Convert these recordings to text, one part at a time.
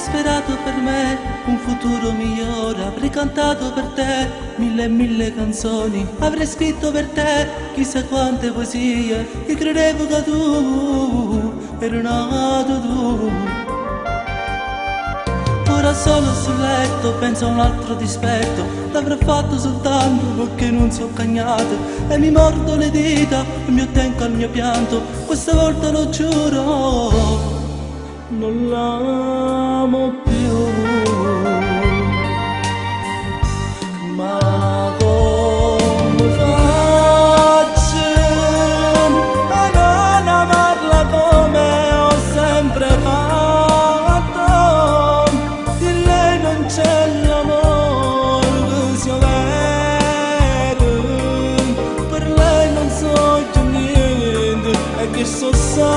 sperato per me un futuro migliore, avrei cantato per te mille e mille canzoni, avrei scritto per te chissà quante poesie, io credevo che tu eri nato tu. Ora solo sul letto penso a un altro dispetto, l'avrò fatto soltanto perché non so cagnato e mi mordo le dita, il mio tempo al mio pianto, questa volta lo giuro non l'amo più. Ma come faccio a non amarla come ho sempre fatto? In lei non c'è l'amore che sia vero, per lei non so più niente e che so saccio.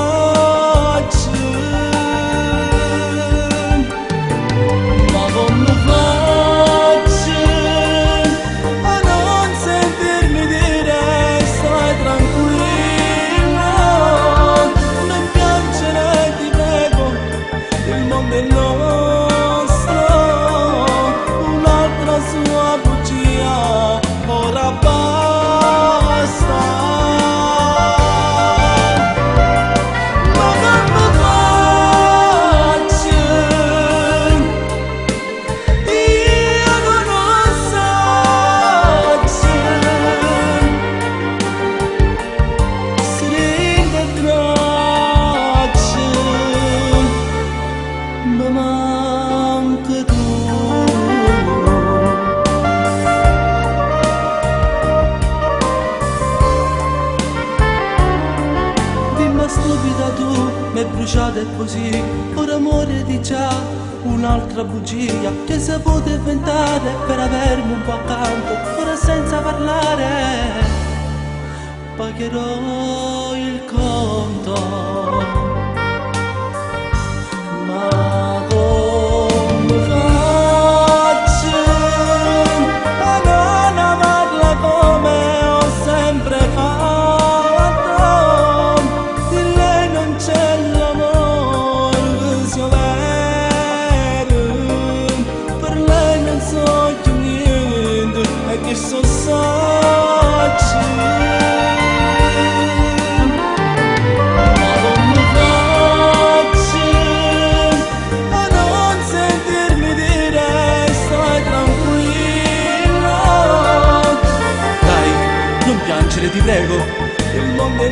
Stupida tu, m'hai bruciata e così, ora muore di già un'altra bugia che saputo inventare per avermi un po' accanto, ora senza parlare pagherò il conto. Ma come faccio a non amarla come ho sempre fatto? Che so sacci, ma come faccio a non sentirmi dire stai tranquilla? Dai, non piangere ti prego, il mondo è